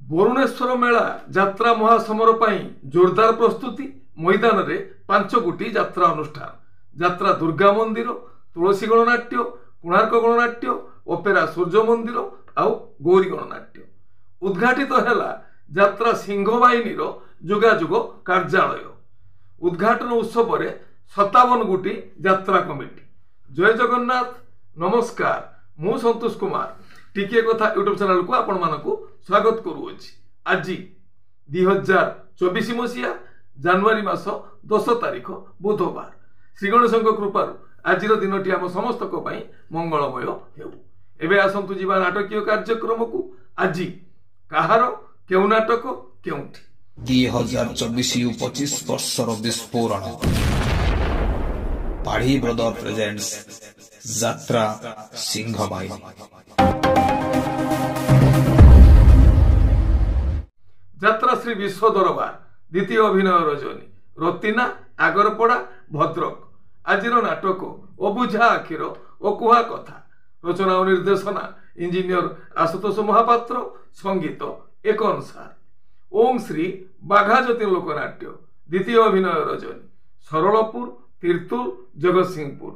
ବରୁଣେଶ୍ୱର ମେଳା ଯାତ୍ରା ମହାସମର ପାଇଁ ଜୋରଦାର ପ୍ରସ୍ତୁତି। ମଇଦାନରେ 5 ଗୋଟି ଯାତ୍ରା ଅନୁଷ୍ଠାନ। ଯାତ୍ରା ଦୁର୍ଗା ମନ୍ଦିର, ତୁଳସୀ ଗଣନାଟ୍ୟ, କୋଣାର୍କ ଗଣନାଟ୍ୟ, ଅପେରା ସୂର୍ଯ୍ୟ ମନ୍ଦିର ଆଉ ଗୌରୀ ଗଣନାଟ୍ୟ। ଉଦ୍ଘାଟିତ ହେଲା ଯାତ୍ରା ସିଂହ ବାହିନୀର ଯୋଗାଯୋଗ କାର୍ଯ୍ୟାଳୟ। ଉଦ୍ଘାଟନ ଉତ୍ସବରେ 57 ଗୋଟି ଯାତ୍ରା କମିଟି। ଜୟ ଜଗନ୍ନାଥ, ନମସ୍କାର। ମୁଁ ସନ୍ତୋଷ କୁମାର ଟିକିଏ କଥା ୟୁଟ୍ୟୁବ ଚ୍ୟାନେଲକୁ ଆପଣମାନଙ୍କୁ ସ୍ୱାଗତ କରୁଅଛି। ଆଜି 2024 ମସିହା ଜାନୁଆରୀ ମାସ 10 ତାରିଖ ବୁଧବାର। ଶ୍ରୀ ଗଣେଶଙ୍କ କୃପାରୁ ଆଜିର ଦିନଟି ଆମ ସମସ୍ତଙ୍କ ପାଇଁ ମଙ୍ଗଳମୟ ହେଉ। ଏବେ ଆସନ୍ତୁ ଯିବା ନାଟକୀୟ କାର୍ଯ୍ୟକ୍ରମକୁ। ଆଜି କାହାର କେଉଁ ନାଟକ କେଉଁଠି? 2024-25 ବର୍ଷର ବିସ୍ଫୋରଣ। ପାଢ଼ୀ ବ୍ରଦର ପ୍ରେଜେଣ୍ଟସ୍ ଯାତ୍ରା ସିଂହବାହିନୀ। ଯାତ୍ରା ଶ୍ରୀ ବିଶ୍ୱ ଦରବାର ଦ୍ୱିତୀୟ ଅଭିନୟ ରଜନୀ। ରତିନା, ଆଗରପଡ଼ା, ଭଦ୍ରକ। ଆଜିର ନାଟକ ଅବୁଝା ଆଖିର ଅକୁହା କଥା। ରଚନା ଓ ନିର୍ଦ୍ଦେଶନା ଇଞ୍ଜିନିୟର ଆଶୁତୋଷ ମହାପାତ୍ର। ସଙ୍ଗୀତ ଏକନ ସାର। ଓಂ ଶ୍ରୀ ବାଘାଜ୍ୟୋତି ଲୋକନାଟ୍ୟ ଦ୍ୱିତୀୟ ଅଭିନୟ ରଜନୀ। ସରଳପୁର, ତିର୍ତ୍ତୁଲ, ଜଗତସିଂହପୁର।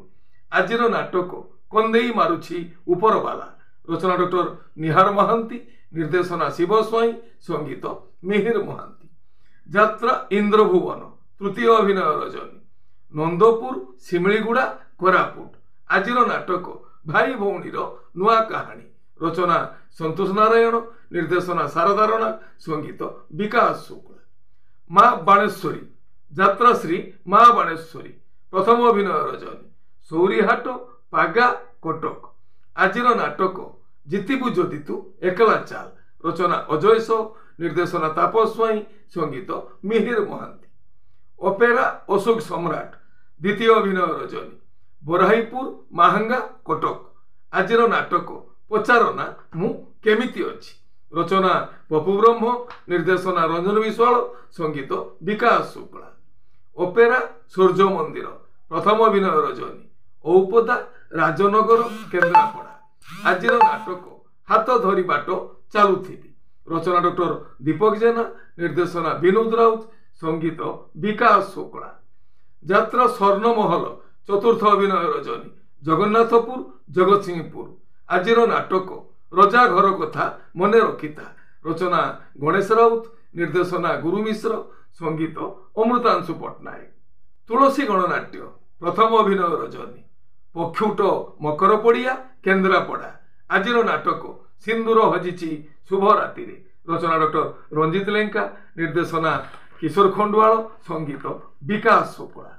ଆଜିର ନାଟକ କନ୍ଦେଇ ମାରୁଛି ଉପରବାଲା। ରଚନା ଡକ୍ଟର ନିହାର ମହାନ୍ତି, ନିର୍ଦ୍ଦେଶନା ଶିବ ସ୍ୱାଇଁ, ସଙ୍ଗୀତ ମିହିର ମହାନ୍ତି। ଯାତ୍ରା ଇନ୍ଦ୍ରଭୁବନ ତୃତୀୟ ଅଭିନୟ ରଜନୀ। ନନ୍ଦପୁର, ଶିମିଳିଗୁଡ଼ା, କୋରାପୁଟ। ଆଜିର ନାଟକ ଭାଇ ଭଉଣୀର ନୂଆ କାହାଣୀ। ରଚନା ସନ୍ତୋଷ ନାରାୟଣ, ନିର୍ଦ୍ଦେଶନା ଶାରଦା ରଣା, ସଙ୍ଗୀତ ବିକାଶ ଶୁକ୍ଳ। ମା ବାଣେଶ୍ୱରୀ। ଯାତ୍ରା ଶ୍ରୀ ମା ବାଣେଶ୍ୱରୀ ପ୍ରଥମ ଅଭିନୟ ରଜନୀ। ସୌରିହାଟ, ପାଗା, କଟକ। ଆଜିର ନାଟକ ଜିତିବୁ ଯଦି ତୁ ଏକଲା ଚାଲ। ରଚନା ଅଜୟ ସୋ, ନିର୍ଦ୍ଦେଶନା ତାପସ ସ୍ୱାଇଁ, ସଙ୍ଗୀତ ମିହିର ମହାନ୍ତି। ଅପେରା ଅଶୋକ ସମ୍ରାଟ ଦ୍ୱିତୀୟ ଅଭିନୟ ରଜନୀ। ବରାହିପୁର, ମାହାଙ୍ଗା, କଟକ। ଆଜିର ନାଟକ ପଚାରନା ମୁଁ କେମିତି ଅଛି। ରଚନା ପପୁ ବ୍ରହ୍ମ, ନିର୍ଦ୍ଦେଶନା ରଞ୍ଜନ ବିଶ୍ୱାଳ, ସଙ୍ଗୀତ ବିକାଶ ଶୁକ୍ଳା। ଅପେରା ସୂର୍ଯ୍ୟ ମନ୍ଦିର ପ୍ରଥମ ଅଭିନୟ ରଜନୀ। ଔପଦା, ରାଜନଗର, କେନ୍ଦ୍ରାପଡ଼ା। ଆଜିର ନାଟକ ହାତ ଧରି ବାଟ ଚାଲୁଥିବି। ରଚନା ଡକ୍ଟର ଦୀପକ ଜେନା, ନିର୍ଦ୍ଦେଶନା ବିନୋଦ ରାଉତ, ସଙ୍ଗୀତ ବିକାଶ ଶୁକ୍ଳା। ଯାତ୍ରା ସ୍ୱର୍ଣ୍ଣମହଲ ଚତୁର୍ଥ ଅଭିନୟ ରଜନୀ। ଜଗନ୍ନାଥପୁର, ଜଗତସିଂହପୁର। ଆଜିର ନାଟକ ରଜା ଘର କଥା ମନେ ରଖିଥା। ରଚନା ଗଣେଶ ରାଉତ, ନିର୍ଦ୍ଦେଶନା ଗୁରୁ ମିଶ୍ର, ସଙ୍ଗୀତ ଅମୃତାଂଶୁ ପଟ୍ଟନାୟକ। ତୁଳସୀ ଗଣନାଟ୍ୟ ପ୍ରଥମ ଅଭିନୟ ରଜନୀ। ପକ୍ଷୁଟ ମକର ପଡ଼ିଆ, କେନ୍ଦ୍ରାପଡ଼ା। ଆଜିର ନାଟକ ସିନ୍ଦୁର ହଜିଛି ଶୁଭ ରାତିରେ। ରଚନା ଡକ୍ଟର ରଞ୍ଜିତ ଲେଙ୍କା, ନିର୍ଦ୍ଦେଶନା କିଶୋର ଖଣ୍ଡୁଆଳ, ସଙ୍ଗୀତ ବିକାଶ ଶୁକ୍ଳା।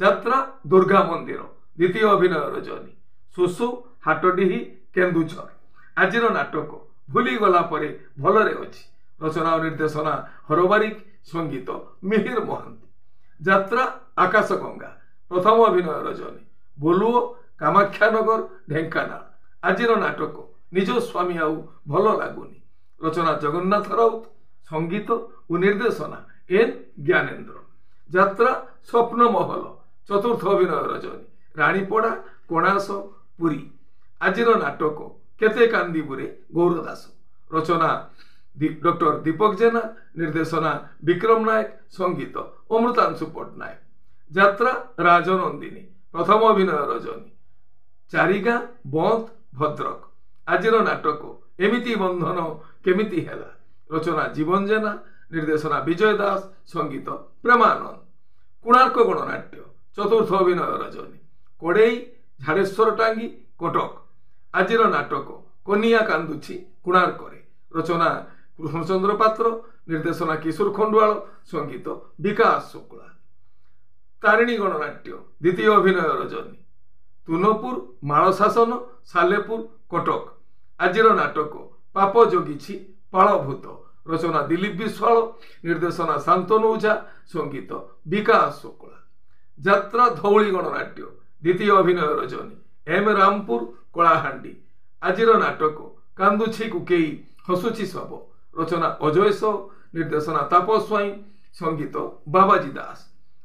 ଯାତ୍ରା ଦୁର୍ଗା ମନ୍ଦିର ଦ୍ୱିତୀୟ ଅଭିନୟ ରଜନୀ। ଶୋଷୁ, ହାଟଡିହି, କେନ୍ଦୁଝର। ଆଜିର ନାଟକ ଭୁଲିଗଲା ପରେ ଭଲରେ ଅଛି। ରଚନା ଓ ନିର୍ଦ୍ଦେଶନା ହରବାରିକ, ସଙ୍ଗୀତ ମିହିର ମହାନ୍ତି। ଯାତ୍ରା ଆକାଶଗଙ୍ଗା ପ୍ରଥମ ଅଭିନୟ ରଜନୀ। ବୋଲୁଅ, କାମାକ୍ଷାନଗର, ଢେଙ୍କାନାଳ। ଆଜିର ନାଟକ ନିଜ ସ୍ୱାମୀ ଆଉ ଭଲ ଲାଗୁନି। ରଚନା ଜଗନ୍ନାଥ ରାଉତ, ସଙ୍ଗୀତ ଓ ନିର୍ଦ୍ଦେଶନା ଏନ୍ ଜ୍ଞାନେନ୍ଦ୍ର। ଯାତ୍ରା ସ୍ୱପ୍ନମହଲ ଚତୁର୍ଥ ଅଭିନୟ ରଜନୀ। ରାଣୀପଡ଼ା, କୋଣାସ, ପୁରୀ। ଆଜିର ନାଟକ କେତେ କାନ୍ଦିବୁରେ ଗୌର ଦାସ। ରଚନା ଡକ୍ଟର ଦୀପକ ଜେନା, ନିର୍ଦ୍ଦେଶନା ବିକ୍ରମ ନାୟକ, ସଙ୍ଗୀତ ଅମୃତାଂଶୁ ପଟ୍ଟନାୟକ। ଯାତ୍ରା ରାଜନନ୍ଦିନୀ ପ୍ରଥମ ଅଭିନୟ ରଜନୀ। ଚାରିଗାଁ, ବନ୍ଦ, ଭଦ୍ରକ। ଆଜିର ନାଟକ ଏମିତି ବନ୍ଧନ କେମିତି ହେଲା। ରଚନା ଜୀବନ ଜେନା, ନିର୍ଦ୍ଦେଶନା ବିଜୟ ଦାସ, ସଙ୍ଗୀତ ପ୍ରେମାନନ୍ଦ। କୋଣାର୍କ ଗଣନାଟ୍ୟ ଚତୁର୍ଥ ଅଭିନୟ ରଜନୀ। କଡ଼େଇ, ଝାଡ଼େଶ୍ୱର ଟାଙ୍ଗି, କଟକ। ଆଜିର ନାଟକ କନିଆ କାନ୍ଦୁଛି କୋଣାର୍କରେ। ରଚନା କୃଷ୍ଣଚନ୍ଦ୍ର ପାତ୍ର, ନିର୍ଦ୍ଦେଶନା କିଶୋର ଖଣ୍ଡୁଆଳ, ସଙ୍ଗୀତ ବିକାଶ ଶୁକ୍ଳା। ତାରିଣୀ ଗଣନାଟ୍ୟ ଦ୍ୱିତୀୟ ଅଭିନୟ ରଜନୀ। ତୁନପୁର, ମାଳଶାସନ, ସାଲେପୁର, କଟକ। ଆଜିର ନାଟକ ପାପ ଜଗିଛି ପାଳଭୂତ। ରଚନା ଦିଲ୍ଲୀପ ବିଶ୍ୱାଳ, ନିର୍ଦ୍ଦେଶନା ଶାନ୍ତନୁ ଓଝା, ସଙ୍ଗୀତ ବିକାଶ ଶୁକ୍ଳା। ଯାତ୍ରା ଧଉଳି ଗଣନାଟ୍ୟ ଦ୍ୱିତୀୟ ଅଭିନୟ ରଜନୀ। ଏମ୍ ରାମପୁର, କଳାହାଣ୍ଡି। ଆଜିର ନାଟକ କାନ୍ଦୁଛି କୁକେଇ ହସୁଛି ଶବ। ରଚନା ଅଜୟ ସୋ, ନିର୍ଦ୍ଦେଶନା ତାପସ ସ୍ୱାଇଁ, ସଙ୍ଗୀତ ବାବାଜୀ ଦାସ।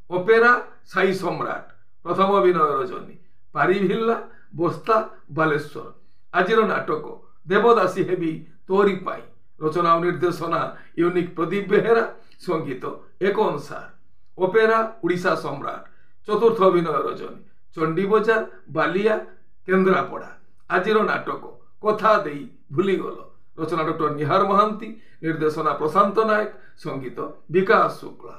ଅପେରା ସାଇ ସମ୍ରାଟ ପ୍ରଥମ ଅଭିନୟ ରଜନୀ। ପାରିଭିଲ୍ଲା, ବସ୍ତା, ବାଲେଶ୍ୱର। ଆଜିର ନାଟକ ଦେବଦାସୀ ହେବି ତୋରି ପାଇଁ। রচনা ও নির্দেশনা ইউনিক প্রদীপ বেহেরা, সঙ্গীত এক অনুসার, অপেরা ওড়িশা সম্রাট, চতুর্থ অভিনয় রজনী, চণ্ডীবজার বালিয়া কেন্দ্রাপড়া। আজির নাটক কথা দেই ভুলিগল, রচনা ডক্টর নিহার মহান্তি, নির্দেশনা প্রশান্ত নায়ক, সঙ্গীত বিকাশ শুক্লা।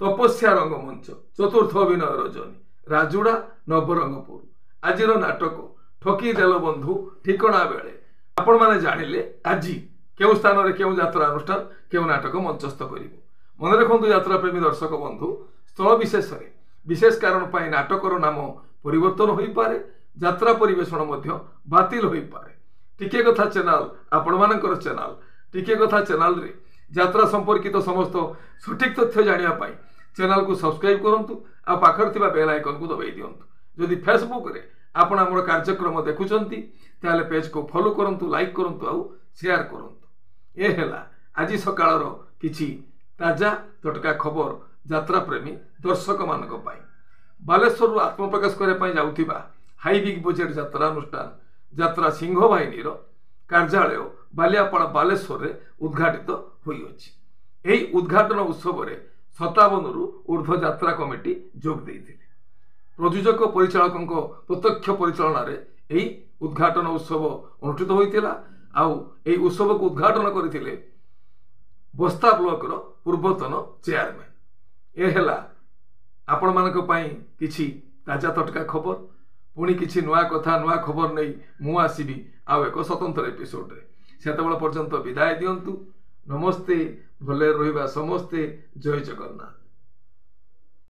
তপস্যা রঙ্গমঞ্চ, চতুর্থ অভিনয় রজনী, রাজুড়া নবরঙ্গপুর। আজির নাটক ঠকি দেল বন্ধু ঠিকଣା বেড়ে। আপন মানে জানিলে আজি কেউ স্থাନରେ কেউ যাত্রা অনুষ্ঠান কেউ নাটক মঞ্চস্থ করিব। মনে রাখন্তু যাত্রাপ্রেমী দর্শক বন্ধু, স্থল বিশেষে বিশেষ কারণ পাই নাটকর নাম পরিবর্তন হইপারে, যাত্রা পরিবেশন মধ্য বাতিল হইপারে। টিকে কথা চ্যানেল ଆପଣମାନଙ୍କର ଚ୍ୟାନେଲ টিকে কথা ଚ୍ୟାନେଲରେ যাত্রা সম্পর্কিত সমস্ত সঠিক তথ্য জানিবা পাই চ্যানেলକୁ সবস্ক্রাইব করন্তু আর পাখরে থিবা বেল আইকনକୁ দবাই দিয়ন্তু। যদি ফেসবুকରେ ଆପଣ ଆମର କାର୍ଯ୍ୟକ୍ରମ ଦେଖୁଛନ୍ତି ତାହେଲେ ପେଜକୁ ଫଲୋ କରନ୍ତୁ, ଲାଇକ୍ କରନ୍ତୁ ଆଉ ସେୟାର କରନ୍ତୁ। ଏ ହେଲା ଆଜି ସକାଳର କିଛି ତାଜା ତଟକା ଖବର ଯାତ୍ରାପ୍ରେମୀ ଦର୍ଶକମାନଙ୍କ ପାଇଁ। ବାଲେଶ୍ୱରରୁ ଆତ୍ମପ୍ରକାଶ କରିବା ପାଇଁ ଯାଉଥିବା ହାଇ ବିଗ୍ ବଜେଟ୍ ଯାତ୍ରା ଅନୁଷ୍ଠାନ ଯାତ୍ରା ସିଂହ ବାହିନୀର କାର୍ଯ୍ୟାଳୟ ବାଲିଆପାଳ ବାଲେଶ୍ୱରରେ ଉଦ୍ଘାଟିତ ହୋଇଅଛି। ଏହି ଉଦ୍ଘାଟନ ଉତ୍ସବରେ 57ରୁ ଊର୍ଦ୍ଧ୍ୱ ଯାତ୍ରା କମିଟି ଯୋଗ ଦେଇଥିଲେ। ପ୍ରଯୋଜକ ପରିଚାଳକଙ୍କ ପ୍ରତ୍ୟକ୍ଷ ପରିଚାଳନାରେ ଏହି ଉଦ୍ଘାଟନ ଉତ୍ସବ ଅନୁଷ୍ଠିତ ହୋଇଥିଲା। ଆଉ ଏହି ଉତ୍ସବକୁ ଉଦ୍ଘାଟନ କରିଥିଲେ ବସ୍ତା ବ୍ଲକର ପୂର୍ବତନ ଚେୟାରମ୍ୟାନ୍। ଏ ହେଲା ଆପଣମାନଙ୍କ ପାଇଁ କିଛି ତାଜା ତଟକା ଖବର। ପୁଣି କିଛି ନୂଆ କଥା ନୂଆ ଖବର ନେଇ ମୁଁ ଆସିବି ଆଉ ଏକ ସ୍ୱତନ୍ତ୍ର ଏପିସୋଡରେ। ସେତେବେଳେ ପର୍ଯ୍ୟନ୍ତ ବିଦାୟ ଦିଅନ୍ତୁ। ନମସ୍ତେ, ଭଲରେ ରହିବା ସମସ୍ତେ। ଜୟ ଜଗନ୍ନାଥ।